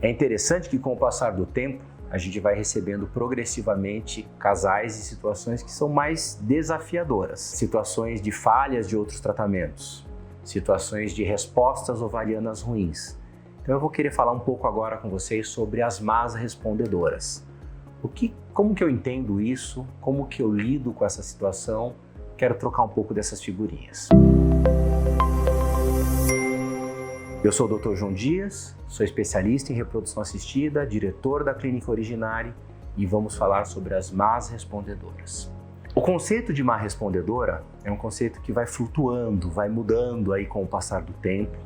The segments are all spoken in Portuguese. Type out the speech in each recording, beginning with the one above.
É interessante que com o passar do tempo, a gente vai recebendo progressivamente casais e situações que são mais desafiadoras. Situações de falhas de outros tratamentos, situações de respostas ovarianas ruins. Então eu vou querer falar um pouco agora com vocês sobre as más respondedoras. Como que eu entendo isso? Como que eu lido com essa situação? Quero trocar um pouco dessas figurinhas. Eu sou o Dr. João Dias, sou especialista em reprodução assistida, diretor da Clínica Originari e vamos falar sobre as más respondedoras. O conceito de má respondedora é um conceito que vai flutuando, vai mudando aí com o passar do tempo,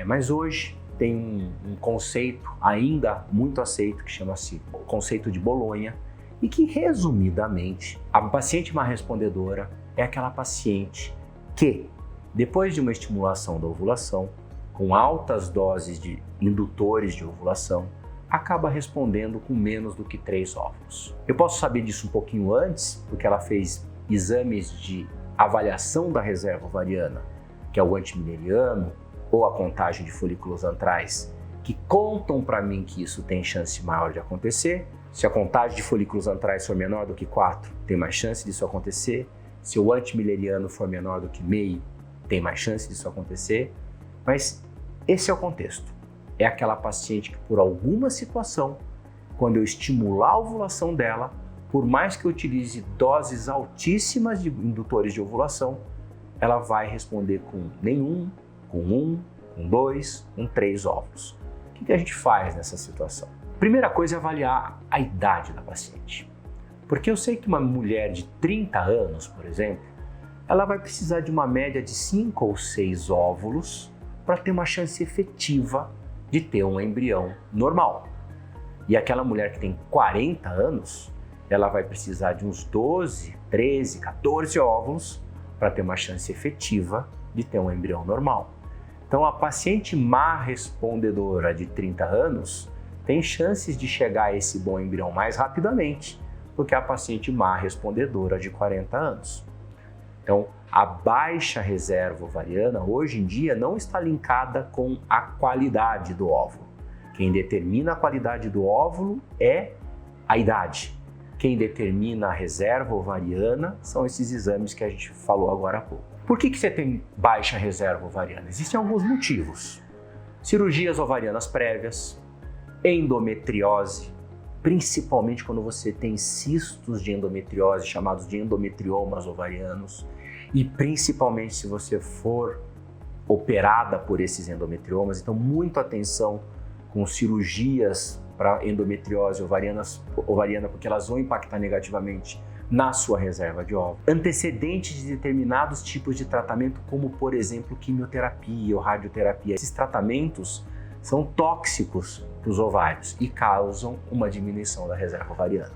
mas hoje tem um conceito ainda muito aceito que chama-se conceito de Bolonha e que, resumidamente, a paciente má respondedora é aquela paciente que, depois de uma estimulação da ovulação, com altas doses de indutores de ovulação, acaba respondendo com menos do que 3 óvulos. Eu posso saber disso um pouquinho antes, porque ela fez exames de avaliação da reserva ovariana, que é o antimileriano, ou a contagem de folículos antrais, que contam para mim que isso tem chance maior de acontecer. Se a contagem de folículos antrais for menor do que 4, tem mais chance disso acontecer. Se o antimileriano for menor do que meio, tem mais chance disso acontecer. Mas esse é o contexto. É aquela paciente que, por alguma situação, quando eu estimular a ovulação dela, por mais que eu utilize doses altíssimas de indutores de ovulação, ela vai responder com nenhum, com 1, com 2, com 3 óvulos. O que a gente faz nessa situação? Primeira coisa é avaliar a idade da paciente. Porque eu sei que uma mulher de 30 anos, por exemplo, ela vai precisar de uma média de 5 ou 6 óvulos para ter uma chance efetiva de ter um embrião normal. E aquela mulher que tem 40 anos, ela vai precisar de uns 12, 13, 14 óvulos para ter uma chance efetiva de ter um embrião normal. Então a paciente má respondedora de 30 anos tem chances de chegar a esse bom embrião mais rapidamente do que a paciente má respondedora de 40 anos. Então, a baixa reserva ovariana, hoje em dia, não está linkada com a qualidade do óvulo. Quem determina a qualidade do óvulo é a idade. Quem determina a reserva ovariana são esses exames que a gente falou agora há pouco. Por que você tem baixa reserva ovariana? Existem alguns motivos. Cirurgias ovarianas prévias, endometriose, principalmente quando você tem cistos de endometriose, chamados de endometriomas ovarianos, e principalmente se você for operada por esses endometriomas. Então, muita atenção com cirurgias para endometriose ovariana, porque elas vão impactar negativamente na sua reserva de óvulos. Antecedentes de determinados tipos de tratamento, como por exemplo quimioterapia ou radioterapia. Esses tratamentos são tóxicos para os ovários e causam uma diminuição da reserva ovariana.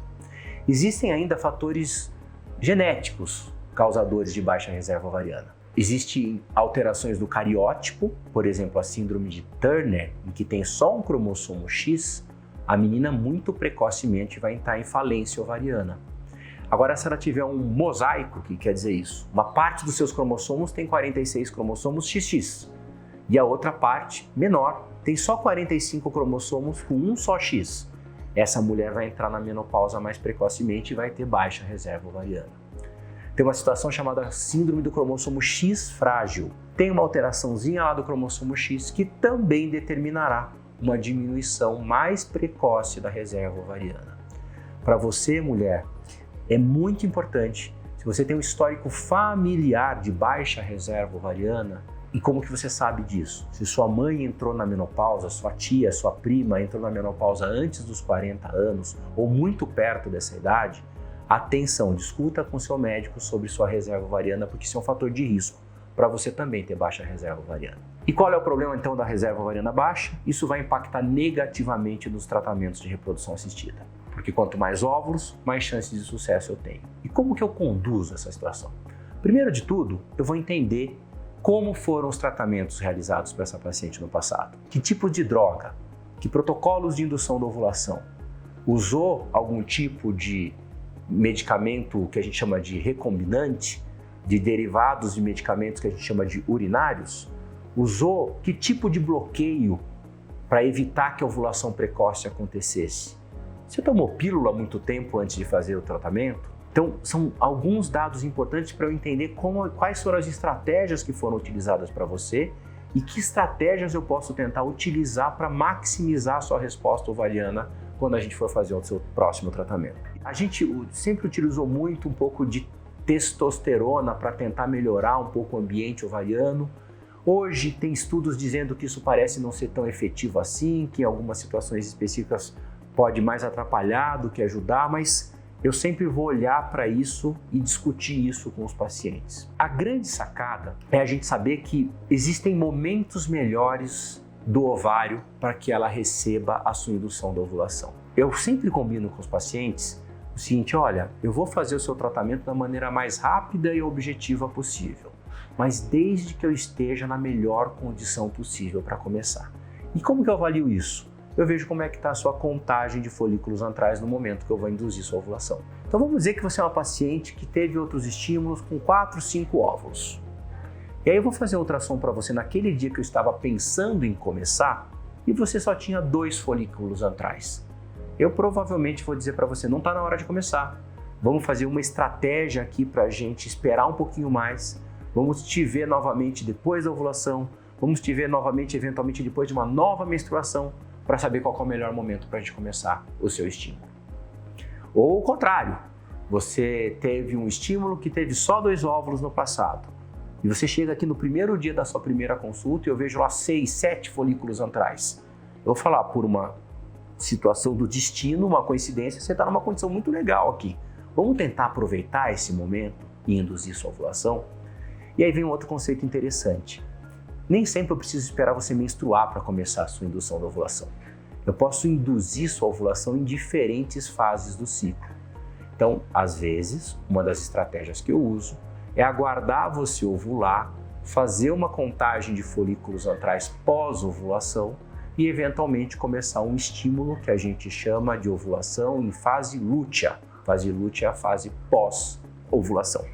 Existem ainda fatores genéticos causadores de baixa reserva ovariana. Existem alterações do cariótipo, por exemplo, a síndrome de Turner, em que tem só um cromossomo X, a menina muito precocemente vai entrar em falência ovariana. Agora, se ela tiver um mosaico, o que quer dizer isso? Uma parte dos seus cromossomos tem 46 cromossomos XX e a outra parte, menor, tem só 45 cromossomos com um só X. Essa mulher vai entrar na menopausa mais precocemente e vai ter baixa reserva ovariana. Tem uma situação chamada síndrome do cromossomo X frágil. Tem uma alteraçãozinha lá do cromossomo X que também determinará uma diminuição mais precoce da reserva ovariana. Para você, mulher, é muito importante, se você tem um histórico familiar de baixa reserva ovariana, e como que você sabe disso? Se sua mãe entrou na menopausa, sua tia, sua prima entrou na menopausa antes dos 40 anos ou muito perto dessa idade, atenção, discuta com seu médico sobre sua reserva ovariana, porque isso é um fator de risco para você também ter baixa reserva ovariana. E qual é o problema então da reserva ovariana baixa? Isso vai impactar negativamente nos tratamentos de reprodução assistida, porque quanto mais óvulos, mais chances de sucesso eu tenho. E como que eu conduzo essa situação? Primeiro de tudo, eu vou entender como foram os tratamentos realizados para essa paciente no passado. Que tipo de droga? Que protocolos de indução da ovulação? Usou algum tipo de medicamento que a gente chama de recombinante, de derivados de medicamentos que a gente chama de urinários? Usou que tipo de bloqueio para evitar que a ovulação precoce acontecesse? Você tomou pílula há muito tempo antes de fazer o tratamento? Então, são alguns dados importantes para eu entender quais foram as estratégias que foram utilizadas para você e que estratégias eu posso tentar utilizar para maximizar a sua resposta ovariana quando a gente for fazer o seu próximo tratamento. A gente sempre utilizou muito um pouco de testosterona para tentar melhorar um pouco o ambiente ovariano. Hoje tem estudos dizendo que isso parece não ser tão efetivo assim, que em algumas situações específicas pode mais atrapalhar do que ajudar, mas eu sempre vou olhar para isso e discutir isso com os pacientes. A grande sacada é a gente saber que existem momentos melhores do ovário para que ela receba a sua indução da ovulação. Eu sempre combino com os pacientes o seguinte: olha, eu vou fazer o seu tratamento da maneira mais rápida e objetiva possível, mas desde que eu esteja na melhor condição possível para começar. E como que eu avalio isso? Eu vejo como é que está a sua contagem de folículos antrais no momento que eu vou induzir sua ovulação. Então vamos dizer que você é uma paciente que teve outros estímulos com 4, 5 óvulos. E aí eu vou fazer um ultrassom para você naquele dia que eu estava pensando em começar e você só tinha 2 folículos antrais. Eu provavelmente vou dizer para você, não está na hora de começar. Vamos fazer uma estratégia aqui para a gente esperar um pouquinho mais. Vamos te ver novamente depois da ovulação. Vamos te ver novamente, eventualmente, depois de uma nova menstruação, para saber qual é o melhor momento para a gente começar o seu estímulo. Ou o contrário, você teve um estímulo que teve só 2 óvulos no passado e você chega aqui no primeiro dia da sua primeira consulta e eu vejo lá 6, 7 folículos antrais. Eu vou falar por uma situação do destino, uma coincidência, você está numa condição muito legal aqui. Vamos tentar aproveitar esse momento e induzir sua ovulação? E aí vem um outro conceito interessante. Nem sempre eu preciso esperar você menstruar para começar a sua indução da ovulação. Eu posso induzir sua ovulação em diferentes fases do ciclo. Então, às vezes, uma das estratégias que eu uso é aguardar você ovular, fazer uma contagem de folículos antrais pós-ovulação e, eventualmente, começar um estímulo que a gente chama de ovulação em fase lútea. Fase lútea é a fase pós-ovulação.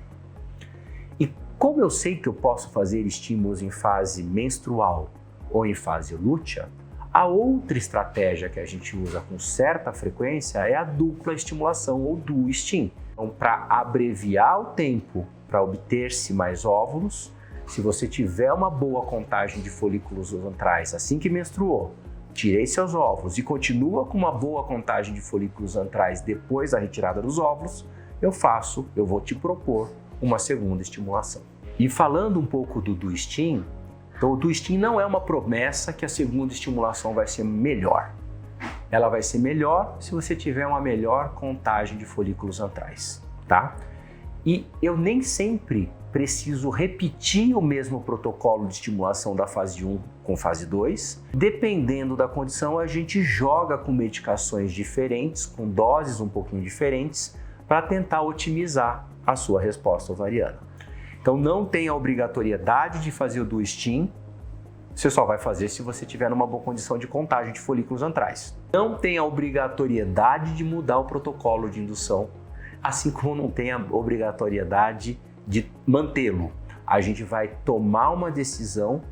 E como eu sei que eu posso fazer estímulos em fase menstrual ou em fase lútea, a outra estratégia que a gente usa com certa frequência é a dupla estimulação ou DUSTIM. Então, para abreviar o tempo para obter-se mais óvulos, se você tiver uma boa contagem de folículos antrais assim que menstruou, tirei seus óvulos e continua com uma boa contagem de folículos antrais depois da retirada dos óvulos, eu vou te propor uma segunda estimulação. E falando um pouco do DUSTIM, então o DUSTIM não é uma promessa que a segunda estimulação vai ser melhor. Ela vai ser melhor se você tiver uma melhor contagem de folículos antrais, tá? E eu nem sempre preciso repetir o mesmo protocolo de estimulação da fase 1 com fase 2. Dependendo da condição, a gente joga com medicações diferentes, com doses um pouquinho diferentes, para tentar otimizar a sua resposta ovariana. Então não tem a obrigatoriedade de fazer o DUSTIM, você só vai fazer se você tiver numa boa condição de contagem de folículos antrais. Não tem a obrigatoriedade de mudar o protocolo de indução, assim como não tem a obrigatoriedade de mantê-lo. A gente vai tomar uma decisão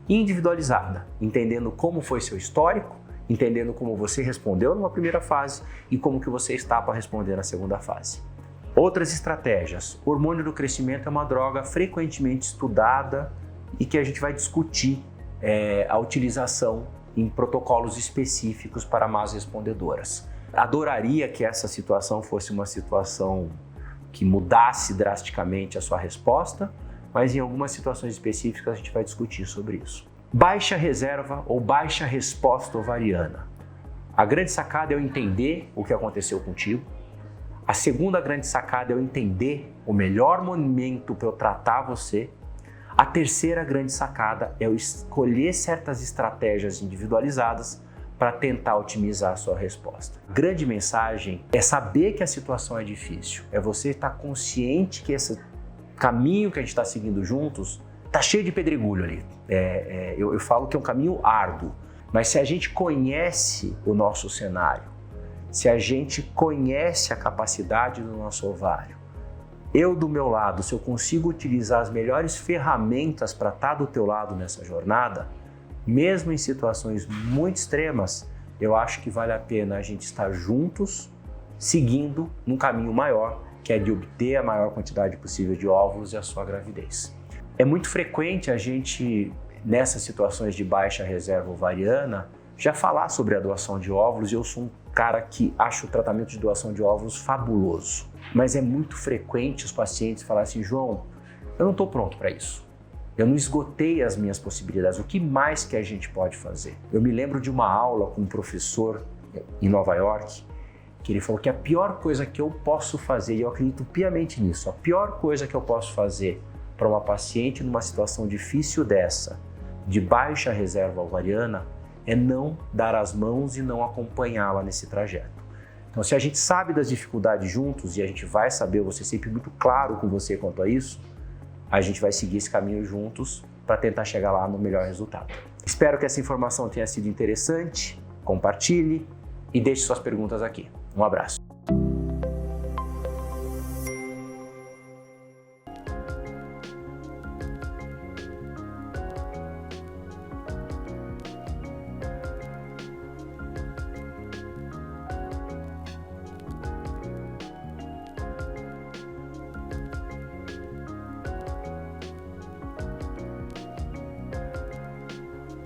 individualizada, entendendo como foi seu histórico, entendendo como você respondeu numa primeira fase e como que você está para responder na segunda fase. Outras estratégias. O hormônio do crescimento é uma droga frequentemente estudada e que a gente vai discutir a utilização em protocolos específicos para más respondedoras. Adoraria que essa situação fosse uma situação que mudasse drasticamente a sua resposta, mas em algumas situações específicas a gente vai discutir sobre isso. Baixa reserva ou baixa resposta ovariana. A grande sacada é eu entender o que aconteceu contigo. A segunda grande sacada é eu entender o melhor momento para eu tratar você. A terceira grande sacada é eu escolher certas estratégias individualizadas para tentar otimizar a sua resposta. A grande mensagem é saber que a situação é difícil, é você estar consciente que esse caminho que a gente está seguindo juntos está cheio de pedregulho ali. Eu falo que é um caminho árduo, mas se a gente conhece o nosso cenário, se a gente conhece a capacidade do nosso ovário, eu do meu lado, se eu consigo utilizar as melhores ferramentas para estar do teu lado nessa jornada, mesmo em situações muito extremas, eu acho que vale a pena a gente estar juntos, seguindo num caminho maior, que é de obter a maior quantidade possível de óvulos e a sua gravidez. É muito frequente a gente, nessas situações de baixa reserva ovariana, já falar sobre a doação de óvulos, e eu sou um cara que acha o tratamento de doação de óvulos fabuloso. Mas é muito frequente os pacientes falarem assim: João, eu não estou pronto para isso. Eu não esgotei as minhas possibilidades. O que mais que a gente pode fazer? Eu me lembro de uma aula com um professor em Nova York, que ele falou que a pior coisa que eu posso fazer, e eu acredito piamente nisso, a pior coisa que eu posso fazer para uma paciente numa situação difícil dessa, de baixa reserva ovariana, é não dar as mãos e não acompanhá-la nesse trajeto. Então, se a gente sabe das dificuldades juntos, e a gente vai saber, eu vou ser sempre muito claro com você quanto a isso, a gente vai seguir esse caminho juntos para tentar chegar lá no melhor resultado. Espero que essa informação tenha sido interessante, compartilhe e deixe suas perguntas aqui. Um abraço.